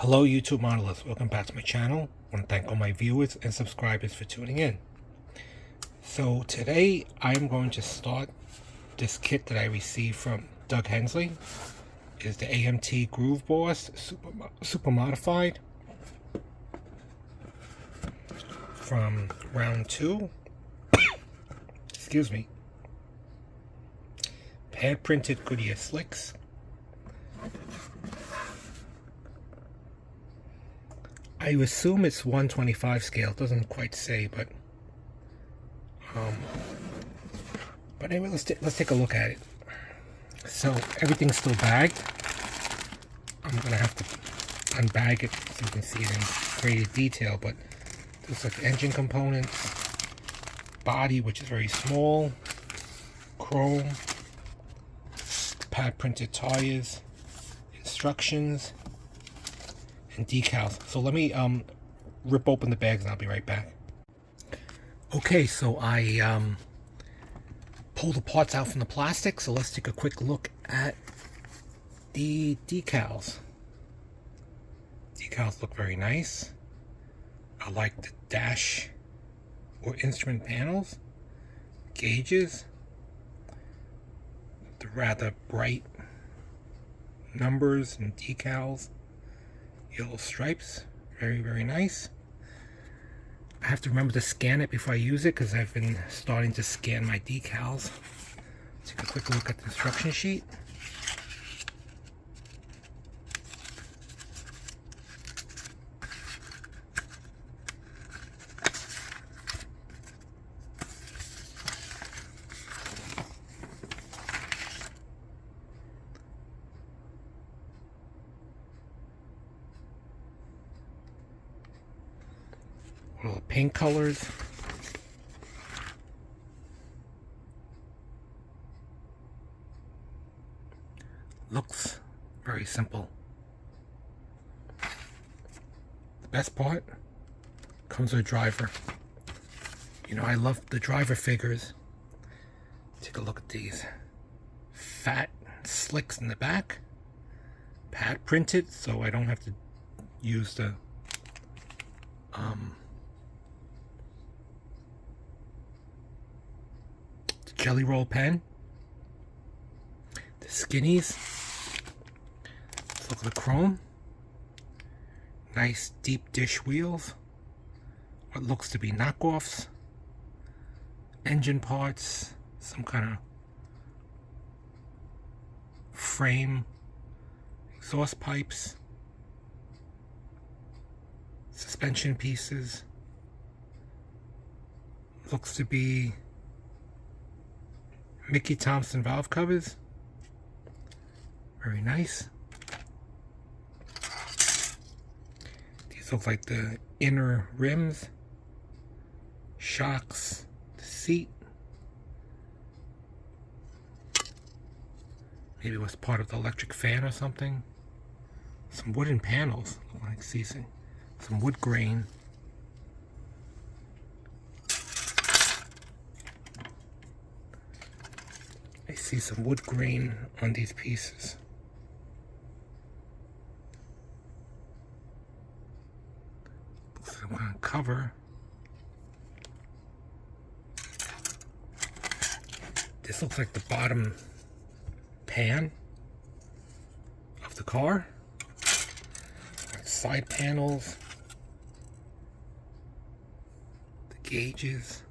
Hello YouTube modelers, welcome back to my channel. I want to thank all my viewers and subscribers for tuning in. So today I'm going to start this kit that I received from Doug Hensley. Is the AMT Groove Boss super modified from round 2. Excuse me. Pad printed Goodyear slicks. I assume it's 125 scale. It doesn't quite say, but anyway, let's take a look at it. So everything's still bagged. I'm gonna have to unbag it so you can see it in greater detail. But there's like engine components, body which is very small, chrome, pad printed tires, instructions, and decals. So let me rip open the bags and I'll be right back. Okay, so I pulled the parts out from the plastic, so let's take a quick look at the decals. Decals look very nice. I like the dash or instrument panels, gauges, the rather bright numbers and decals, yellow stripes, very nice. I have to remember to scan it before I use it because I've been starting to scan my decals. Take a quick look at the instruction sheet. Little paint colors. Looks very simple. The best part comes with a driver. You know, I love the driver figures. Take a look at these. Fat slicks in the back. Pad printed, so I don't have to use the jelly roll pen. The skinnies. Let's look at the chrome. Nice deep dish wheels. What looks to be knockoffs. Engine parts. Some kind of frame. Exhaust pipes. Suspension pieces. Looks to be Mickey Thompson valve covers. Very nice. These look like the inner rims. Shocks. The seat. Maybe it was part of the electric fan or something. Some wooden panels. Like see some wood grain. I see some wood grain on these pieces. Looks like I'm going to cover. This looks like the bottom pan of the car. Side panels. The gauges.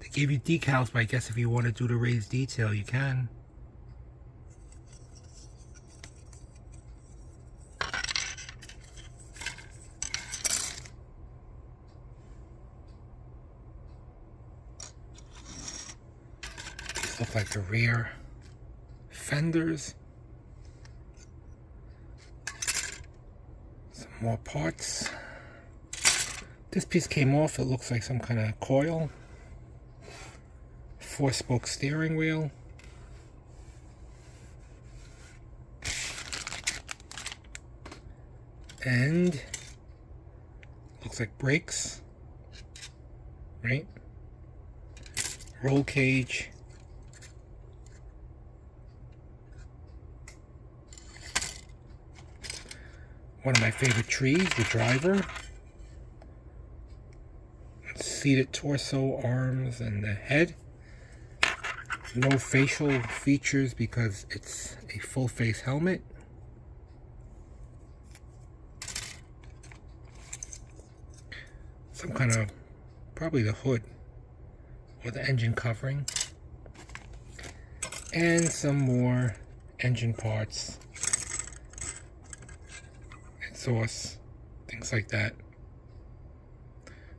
They gave you decals, but I guess if you want to do the raised detail, you can. These look like the rear fenders. Some more parts. This piece came off. It looks like some kind of coil. 4-spoke steering wheel. And looks like brakes, right? Roll cage. One of my favorite trees, the driver. Seated torso, arms, and the head. No facial features because it's a full face helmet. Some kind of, probably the hood or the engine covering. And some more engine parts, exhaust, things like that.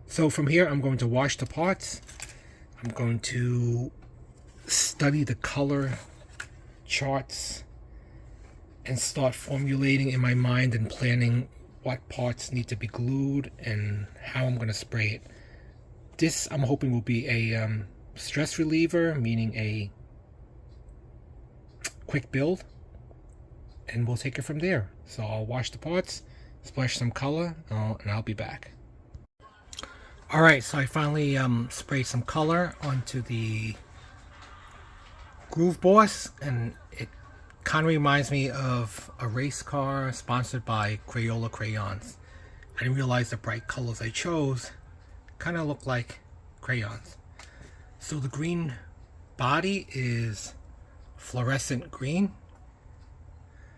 So from here, I'm going to wash the parts. I'm going to study the color charts and start formulating in my mind and planning what parts need to be glued and how I'm going to spray it. This, I'm hoping, will be a stress reliever, meaning a quick build, and we'll take it from there. So I'll wash the parts, splash some color, and I'll be back. Alright, so I finally sprayed some color onto the Groove Boss, and it kind of reminds me of a race car sponsored by Crayola crayons. I didn't realize the bright colors I chose kind of look like crayons. So the green body is fluorescent green.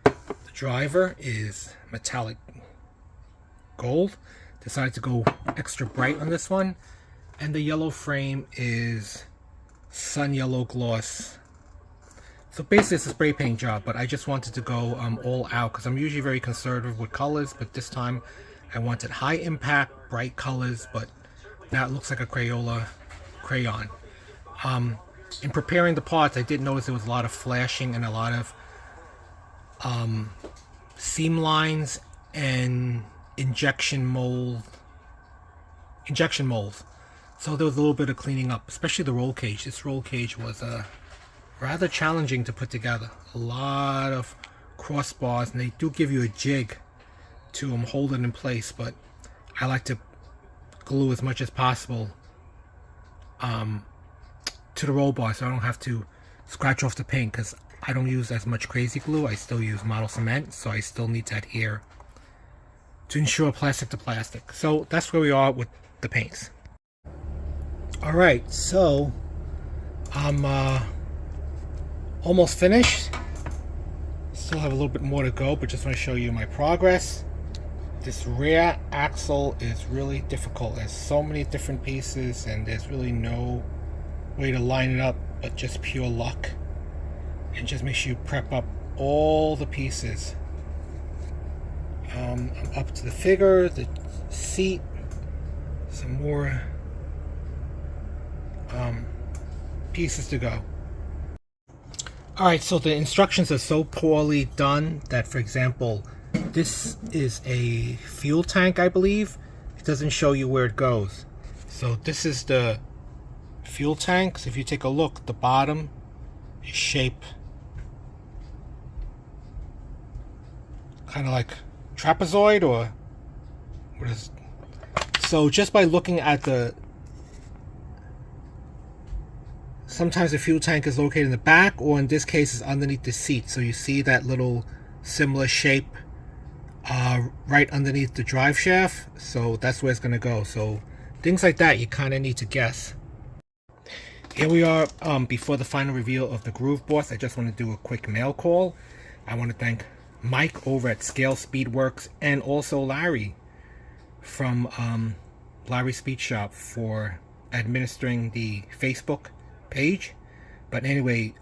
The driver is metallic gold. Decided to go extra bright on this one. And the yellow frame is sun yellow gloss. So basically it's a spray paint job, but I just wanted to go all out because I'm usually very conservative with colors, but this time I wanted high impact, bright colors, but now it looks like a Crayola crayon. In preparing the parts, I did notice there was a lot of flashing and a lot of seam lines and injection molds. So there was a little bit of cleaning up, especially the roll cage. This roll cage was rather challenging to put together. A lot of crossbars, and they do give you a jig to hold it in place, but I like to glue as much as possible to the roll bar so I don't have to scratch off the paint, because I don't use as much crazy glue. I still use model cement, so I still need to adhere to ensure plastic to plastic. So that's where we are with the paints. Alright, so I'm almost finished. Still have a little bit more to go, but just want to show you my progress. This rear axle is really difficult. There's so many different pieces and there's really no way to line it up but just pure luck. And just make sure you prep up all the pieces. I'm up to the figure, the seat, some more pieces to go. Alright, so the instructions are so poorly done that, for example, this is a fuel tank, I believe. It doesn't show you where it goes. So this is the fuel tank. So if you take a look, the bottom is shaped kind of like trapezoid, or what is. So just by looking at the, sometimes the fuel tank is located in the back, or in this case is underneath the seat. So you see that little similar shape right underneath the drive shaft. So that's where it's going to go. So things like that you kind of need to guess. Here we are before the final reveal of the Groove Boss. I just want to do a quick mail call. I want to thank Mike over at Scale Speedworks and also Larry from Larry Speed Shop for administering the Facebook page. But anyway,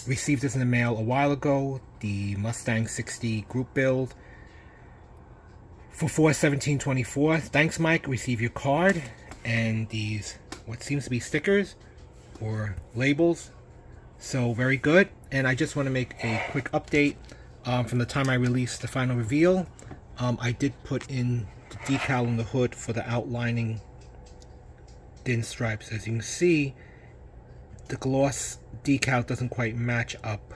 received this in the mail a while ago, the Mustang 60 group build for 4/17/24. Thanks, Mike. Receive your card and these what seems to be stickers or labels. So very good. And I just want to make a quick update from the time I released the final reveal. I did put in the decal on the hood for the outlining thin stripes. As you can see, the gloss decal doesn't quite match up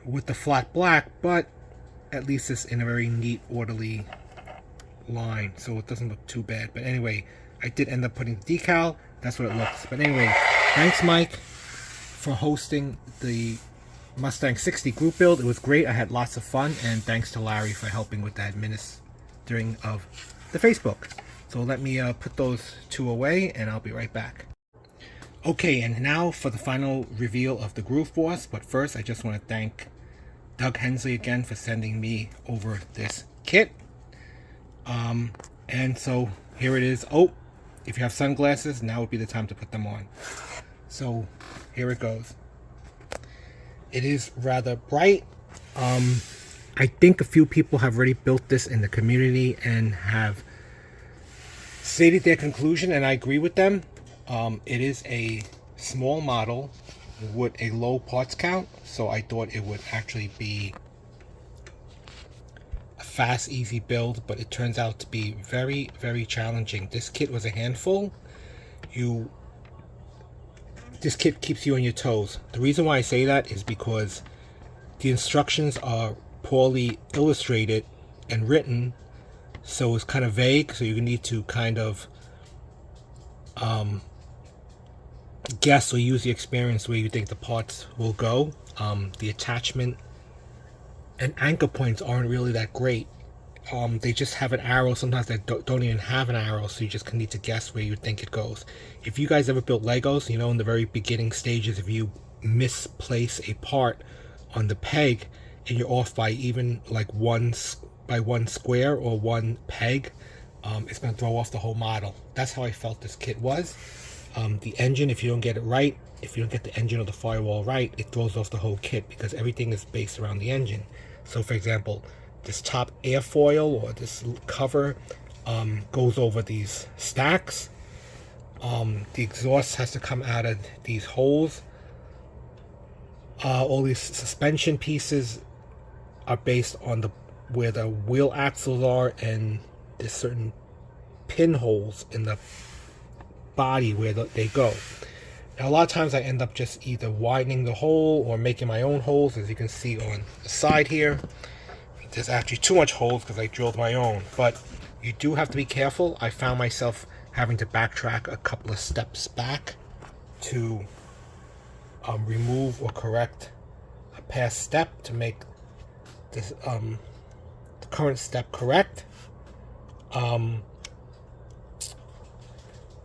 with the flat black, but at least it's in a very neat, orderly line, so it doesn't look too bad. But anyway, I did end up putting the decal. That's what it looks. But anyway, thanks, Mike, for hosting the Mustang 60 group build. It was great. I had lots of fun, and thanks to Larry for helping with the administering of the Facebook. So let me put those two away, and I'll be right back. Okay, and now for the final reveal of the Groove Boss. But first, I just want to thank Doug Hensley again for sending me over this kit. And so here it is. Oh, if you have sunglasses, now would be the time to put them on. So here it goes. It is rather bright. I think a few people have already built this in the community and have stated their conclusion, and I agree with them. It is a small model with a low parts count, so I thought it would actually be a fast, easy build, but it turns out to be very, very challenging. This kit was a handful. This kit keeps you on your toes. The reason why I say that is because the instructions are poorly illustrated and written, so it's kind of vague, so you need to kind of guess or use the experience where you think the parts will go. The attachment and anchor points aren't really that great. They just have an arrow. Sometimes they don't even have an arrow, so you just need to guess where you think it goes. If you guys ever built Legos, you know, in the very beginning stages, if you misplace a part on the peg and you're off by even like one square or one peg, it's going to throw off the whole model. That's how I felt this kit was. The engine, if you don't get it right, if you don't get the engine or the firewall right, it throws off the whole kit because everything is based around the engine. So for example, this top airfoil or this cover goes over these stacks. The exhaust has to come out of these holes. All these suspension pieces are based on where the wheel axles are, and there's certain pinholes in the body where they go. Now a lot of times I end up just either widening the hole or making my own holes. As you can see on the side here, there's actually too much holes because I drilled my own, but you do have to be careful. I found myself having to backtrack a couple of steps back to remove or correct a past step to make this the current step correct.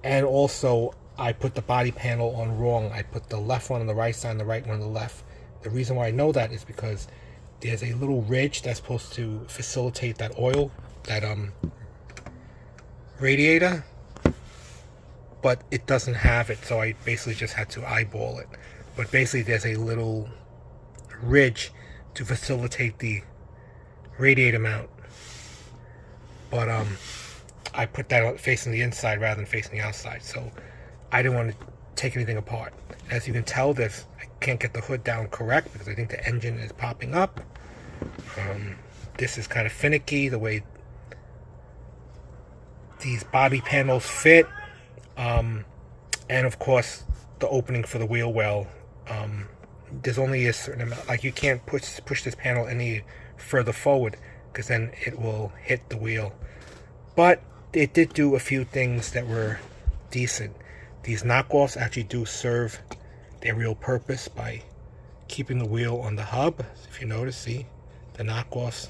And also I put the body panel on wrong. I put the left one on the right side and the right one on the left. The reason why I know that is because there's a little ridge that's supposed to facilitate that oil, that radiator, but it doesn't have it, so I basically just had to eyeball it. But basically there's a little ridge to facilitate the radiator mount, but I put that facing the inside rather than facing the outside, so I didn't want to take anything apart. As you can tell, I can't get the hood down correct because I think the engine is popping up. This is kind of finicky the way these body panels fit, and of course the opening for the wheel well. There's only a certain amount, like you can't push this panel any further forward because then it will hit the wheel. But it did do a few things that were decent. These knockoffs actually do serve their real purpose by keeping the wheel on the hub. If you notice, see, the knockoffs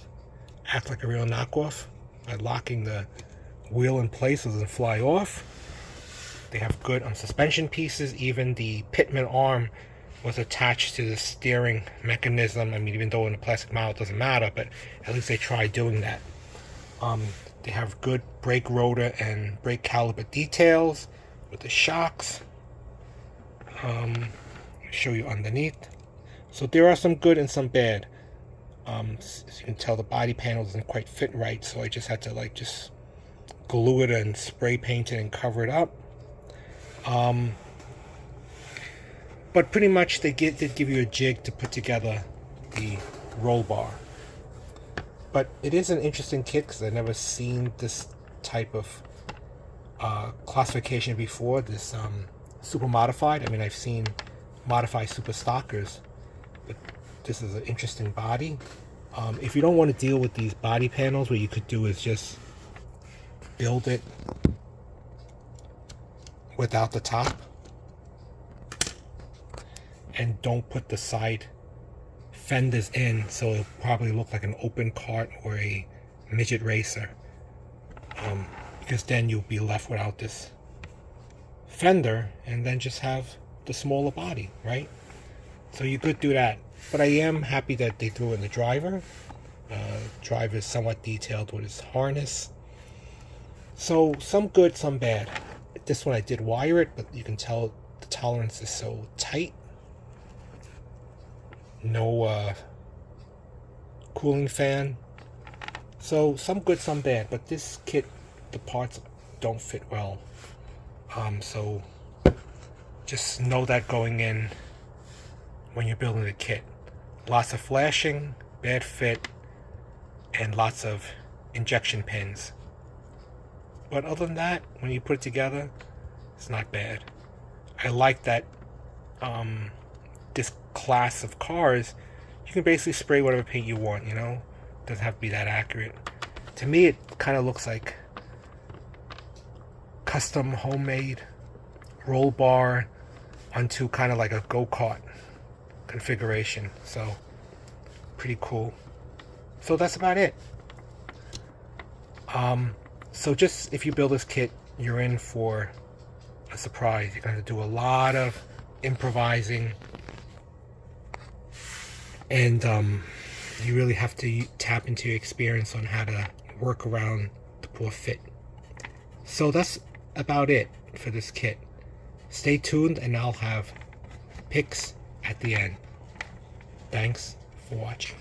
act like a real knockoff by locking the wheel in place so it doesn't fly off. They have good suspension pieces. Even the pitman arm was attached to the steering mechanism. I mean, even though in a plastic model it doesn't matter, but at least they tried doing that. They have good brake rotor and brake caliper details with the shocks. I'll show you underneath. So there are some good and some bad. As you can tell, the body panel doesn't quite fit right, so I just had to just glue it and spray paint it and cover it up. But pretty much they did give you a jig to put together the roll bar. But it is an interesting kit because I've never seen this type of classification before. This super modified. I mean, I've seen modified super stockers, but this is an interesting body. If you don't want to deal with these body panels, what you could do is just build it without the top and don't put the side fenders in, so it'll probably look like an open cart or a midget racer. Because then you'll be left without this fender and then just have the smaller body, right? So you could do that. But I am happy that they threw in the driver. Driver is somewhat detailed with his harness. So some good, some bad. This one I did wire it, but you can tell the tolerance is so tight. No cooling fan. So some good, some bad. But this kit, the parts don't fit well. So just know that going in when you're building the kit. Lots of flashing, bad fit, and lots of injection pins. But other than that, when you put it together, it's not bad. I like that this class of cars, you can basically spray whatever paint you want, you know? Doesn't have to be that accurate. To me, it kind of looks like custom homemade roll bar onto kind of like a go-kart configuration. So pretty cool. So that's about it. So just if you build this kit, you're in for a surprise. You're going to do a lot of improvising, and you really have to tap into your experience on how to work around the poor fit. So that's about it for this kit. Stay tuned and I'll have pics at the end. Thanks for watching.